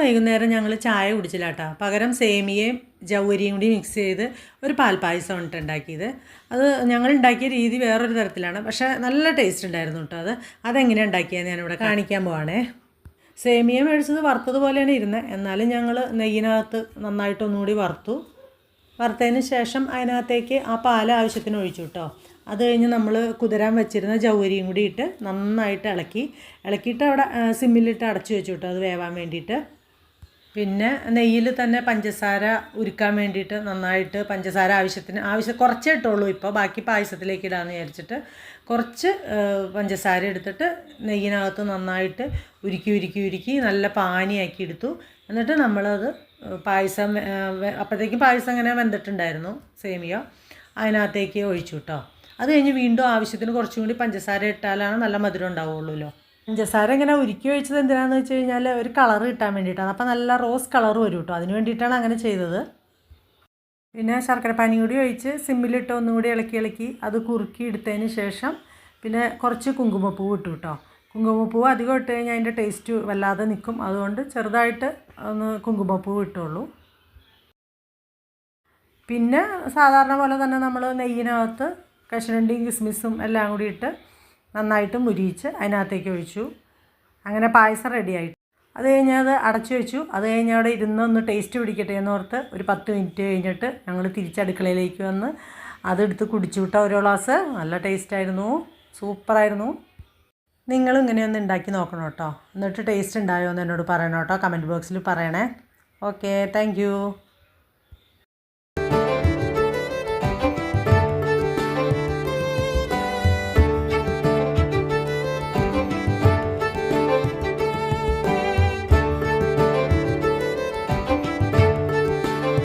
വൈകുന്നേരം ഞങ്ങൾ ചായ കുടിച്ചില്ല കേട്ടോ. പകരം സേമിയയും ജൗവരിയും കൂടി മിക്സ് ചെയ്ത് ഒരു പാൽപ്പായസമാണ് കേട്ടോ ഉണ്ടാക്കിയത്. അത് ഞങ്ങൾ ഉണ്ടാക്കിയ രീതി വേറൊരു തരത്തിലാണ്, പക്ഷേ നല്ല ടേസ്റ്റ് ഉണ്ടായിരുന്നു കേട്ടോ. അതെങ്ങനെയാണ് ഉണ്ടാക്കിയതെന്ന് ഞാനിവിടെ കാണിക്കാൻ പോവാണേ. സേമിയ മേടിച്ചത് വറുത്തതുപോലെയാണ് ഇരുന്നത്, എന്നാലും ഞങ്ങൾ നെയ്യിനകത്ത് നന്നായിട്ടൊന്നുകൂടി വറുത്തതിന് ശേഷം അതിനകത്തേക്ക് ആ പാൽ ആവശ്യത്തിന് ഒഴിച്ചു കേട്ടോ. അത് കഴിഞ്ഞ് നമ്മൾ കുതിരാൻ വെച്ചിരുന്ന ജൗവരിയും കൂടി ഇട്ട് നന്നായിട്ട് ഇളക്കിയിട്ട് അവിടെ സിമ്മിലിട്ട് അടച്ചു വെച്ചു കേട്ടോ, അത് വേവാൻ വേണ്ടിയിട്ട്. പിന്നെ നെയ്യിൽ തന്നെ പഞ്ചസാര ഉരുക്കാൻ വേണ്ടിയിട്ട് നന്നായിട്ട് പഞ്ചസാര കുറച്ചേ ഇട്ടുള്ളൂ. ഇപ്പോൾ ബാക്കി പായസത്തിലേക്ക് ഇടാമെന്ന് വിചാരിച്ചിട്ട് കുറച്ച് പഞ്ചസാര എടുത്തിട്ട് നെയ്യിനകത്ത് നന്നായിട്ട് ഉരുക്കി നല്ല പാനിയാക്കി എടുത്തു. എന്നിട്ട് നമ്മളത് പായസം അപ്പോഴത്തേക്കും പായസം ഇങ്ങനെ വെന്തിട്ടുണ്ടായിരുന്നു സേമിയ, അതിനകത്തേക്ക് ഒഴിച്ചു കേട്ടോ. അത് കഴിഞ്ഞ് വീണ്ടും ആവശ്യത്തിന് കുറച്ചും കൂടി പഞ്ചസാര ഇട്ടാലാണ് നല്ല മധുരം ഉണ്ടാവുള്ളൂല്ലോ. പഞ്ചസാര ഇങ്ങനെ ഉരുക്കി ഒഴിച്ചത് എന്തിനാണെന്ന് വെച്ച് കഴിഞ്ഞാൽ ഒരു കളർ കിട്ടാൻ വേണ്ടിയിട്ടാണ്. അപ്പോൾ നല്ല റോസ് കളർ വരും കേട്ടോ, അതിന് വേണ്ടിയിട്ടാണ് അങ്ങനെ ചെയ്തത്. പിന്നെ ശർക്കരപ്പാനി കൂടി ഒഴിച്ച് സിമ്മിലിട്ട് ഒന്നും കൂടി ഇളക്കി അത് കുറുക്കി എടുത്തതിന് ശേഷം പിന്നെ കുറച്ച് കുങ്കുമപ്പൂവ് ഇട്ടു കേട്ടോ. കുങ്കുമപ്പൂവ് അധികം ഇട്ട് കഴിഞ്ഞാൽ അതിൻ്റെ ടേസ്റ്റ് വല്ലാതെ നിൽക്കും, അതുകൊണ്ട് ചെറുതായിട്ട് ഒന്ന് കുങ്കുമപ്പൂവ് ഇട്ടുള്ളൂ. പിന്നെ സാധാരണ പോലെ തന്നെ നമ്മൾ നെയ്യിനകത്ത് കശുവണ്ടിയും കിസ്മിസും എല്ലാം കൂടി ഇട്ട് നന്നായിട്ട് മുരിയിച്ച് അതിനകത്തേക്ക് ഒഴിച്ചു. അങ്ങനെ പായസം റെഡിയായിട്ട് അത് കഴിഞ്ഞ് അത് അടച്ചു വെച്ചു. അത് കഴിഞ്ഞ് അവിടെ ഇരുന്നൊന്ന് ടേസ്റ്റ് പിടിക്കട്ടെ എന്നോർത്ത് ഒരു 10 മിനിറ്റ് കഴിഞ്ഞിട്ട് ഞങ്ങൾ തിരിച്ചടുക്കളയിലേക്ക് വന്ന് അതെടുത്ത് കുടിച്ചു വിട്ട ഒരു ഗ്ലാസ്. നല്ല ടേസ്റ്റായിരുന്നു, സൂപ്പറായിരുന്നു. നിങ്ങളും ഇങ്ങനെയൊന്ന് ഉണ്ടാക്കി നോക്കണം കേട്ടോ. എന്നിട്ട് ടേസ്റ്റ് ഉണ്ടായോ എന്ന് എന്നോട് പറയണം കേട്ടോ, കമൻറ്റ് ബോക്സിൽ പറയണേ. Okay, thank